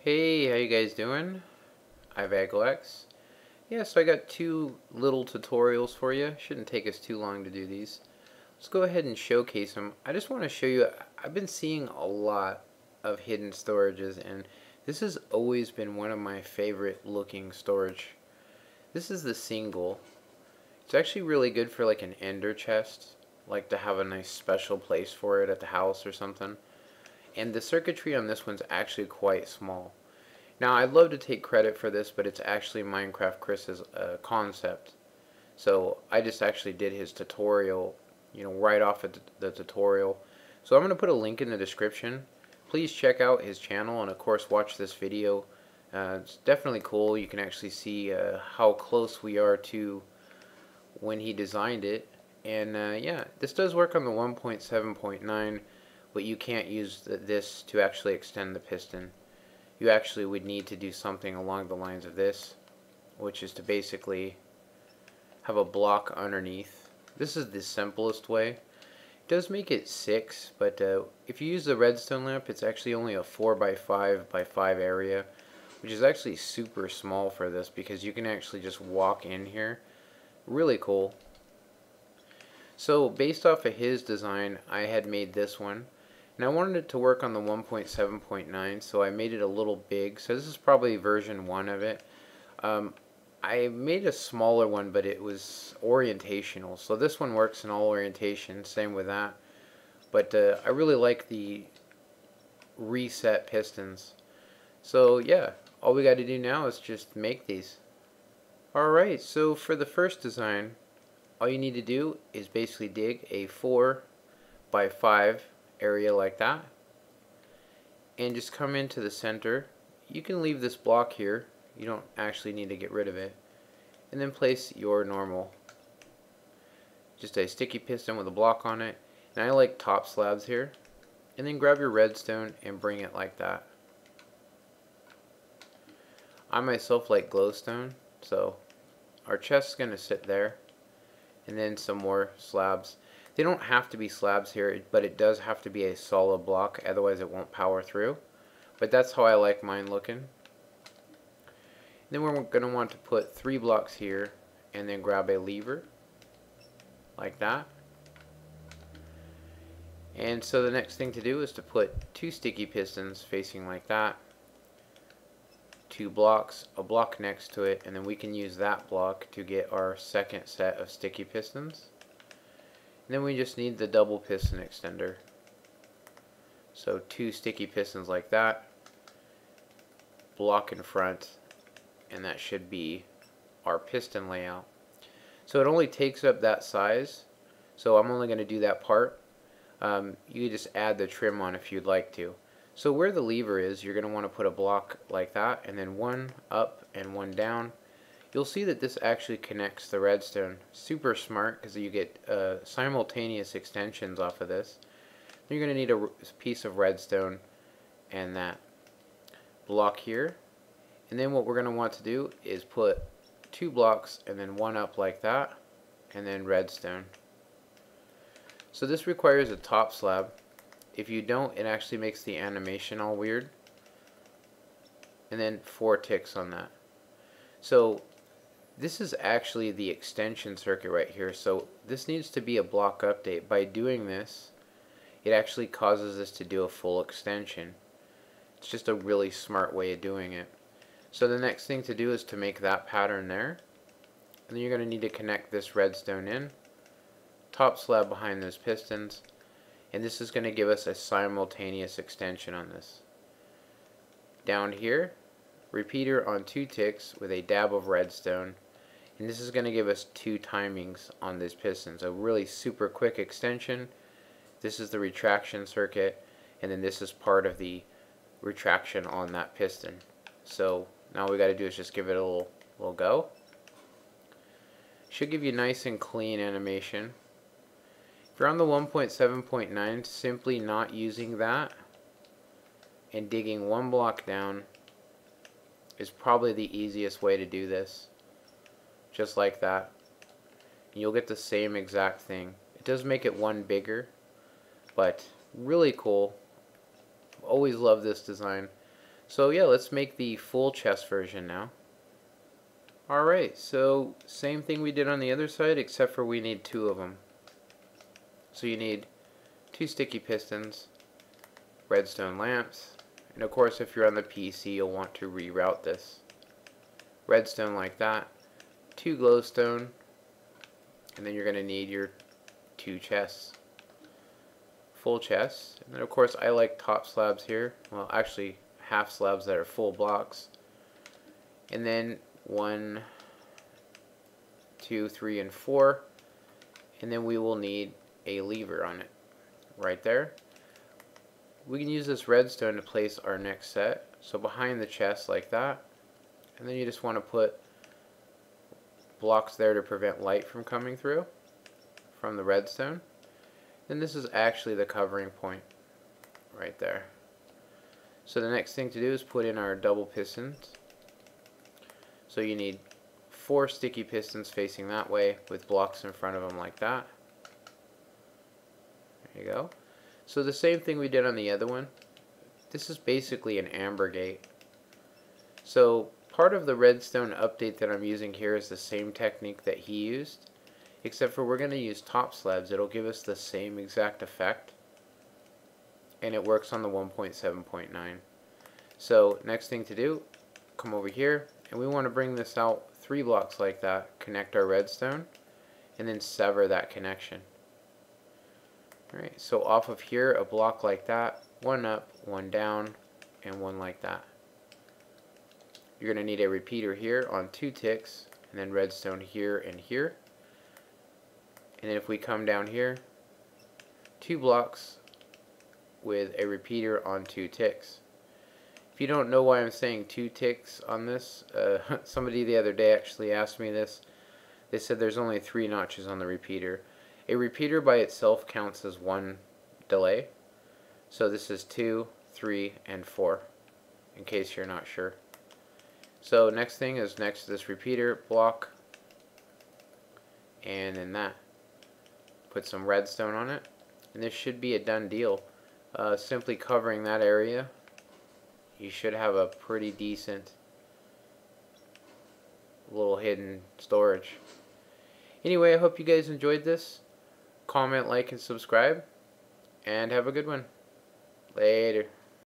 Hey, how you guys doing? I'm AgleX. Yeah, so I got two little tutorials for you. Shouldn't take us too long to do these. Let's go ahead and showcase them. I just want to show you, I've been seeing a lot of hidden storages, and this has always been one of my favorite looking storage. This is the single. It's actually really good for like an ender chest, like to have a nice special place for it at the house or something. And the circuitry on this one's actually quite small. Now, I'd love to take credit for this, but it's actually Minecraft Chris's concept. So I just actually did his tutorial, right off of the tutorial. So I'm going to put a link in the description. Please check out his channel and of course watch this video. It's definitely cool. You can actually see how close we are to when he designed it. And yeah, this does work on the 1.7.9, but you can't use this to actually extend the piston. You actually would need to do something along the lines of this, which is to basically have a block underneath. This is the simplest way. It does make it 6, but if you use the redstone lamp, it's actually only a 4x5x5 area, which is actually super small for this because you can actually just walk in here. Really cool. So based off of his design, I had made this one. And I wanted it to work on the 1.7.9, so I made it a little big. So this is probably version 1 of it. I made a smaller one, but it was orientational. So this one works in all orientations, same with that. But I really like the reset pistons. So yeah, all we got to do now is just make these. Alright, so for the first design, all you need to do is basically dig a 4x5 area like that, and just come into the center. You can leave this block here, you don't actually need to get rid of it, and then place your normal, just a sticky piston with a block on it. And I like top slabs here, and then grab your redstone and bring it like that. I myself like glowstone, so our chest is going to sit there, and then some more slabs. They don't have to be slabs here, but it does have to be a solid block, otherwise it won't power through. But that's how I like mine looking. And then we're going to want to put 3 blocks here, and then grab a lever, like that. And so the next thing to do is to put 2 sticky pistons facing like that, 2 blocks, a block next to it, and then we can use that block to get our second set of sticky pistons. And then we just need the double piston extender. So 2 sticky pistons like that, block in front, and that should be our piston layout. So it only takes up that size, so I'm only going to do that part. You can just add the trim on if you'd like to. So where the lever is, you're going to want to put a block like that, and then 1 up and 1 down. You'll see that this actually connects the redstone. Super smart because you get simultaneous extensions off of this. Then you're going to need a piece of redstone and that block here. And then what we're going to want to do is put 2 blocks and then 1 up like that, and then redstone. So this requires a top slab. If you don't, it actually makes the animation all weird. And then 4 ticks on that. So this is actually the extension circuit right here. So this needs to be a block update. By doing this, it actually causes us to do a full extension. It's just a really smart way of doing it. So the next thing to do is to make that pattern there. And then you're going to need to connect this redstone in, top slab behind those pistons, and this is going to give us a simultaneous extension on this. Down here, repeater on 2 ticks with a dab of redstone, and this is going to give us 2 timings on these pistons. A really super quick extension. This is the retraction circuit, and then this is part of the retraction on that piston. So now all we got to do is just give it a little go. Should give you nice and clean animation. If you're on the 1.7.9, simply not using that and digging 1 block down is probably the easiest way to do this. Just like that. And you'll get the same exact thing. It does make it 1 bigger, but really cool. I've always loved this design. So yeah, let's make the full chest version now. Alright, so same thing we did on the other side, except for we need 2 of them. So you need 2 sticky pistons, redstone lamps, and of course if you're on the PC you'll want to reroute this. Redstone like that, 2 glowstone, and then you're going to need your 2 chests. Full chests, and then of course I like top slabs here, well actually half slabs that are full blocks. And then 1, 2, 3, and 4, and then we will need a lever on it right there. We can use this redstone to place our next set, so behind the chest like that, and then you just want to put blocks there to prevent light from coming through from the redstone. Then this is actually the covering point right there. So the next thing to do is put in our double pistons. So you need 4 sticky pistons facing that way with blocks in front of them like that. There you go. So the same thing we did on the other one. This is basically an amber gate. So part of the redstone update that I'm using here is the same technique that he used, except for we're going to use top slabs. It'll give us the same exact effect, and it works on the 1.7.9. So next thing to do, come over here, and we want to bring this out 3 blocks like that, connect our redstone, and then sever that connection. Alright, so off of here, a block like that, 1 up, 1 down, and 1 like that. You're going to need a repeater here on 2 ticks, and then redstone here and here. And then if we come down here, 2 blocks with a repeater on 2 ticks. If you don't know why I'm saying 2 ticks on this, somebody the other day actually asked me this. They said there's only 3 notches on the repeater. A repeater by itself counts as 1 delay. So this is 2, 3, and 4, in case you're not sure. So next thing is next to this repeater block, and then that. Put some redstone on it, and this should be a done deal. Simply covering that area, you should have a pretty decent little hidden storage. Anyway, I hope you guys enjoyed this. Comment, like, and subscribe, and have a good one. Later.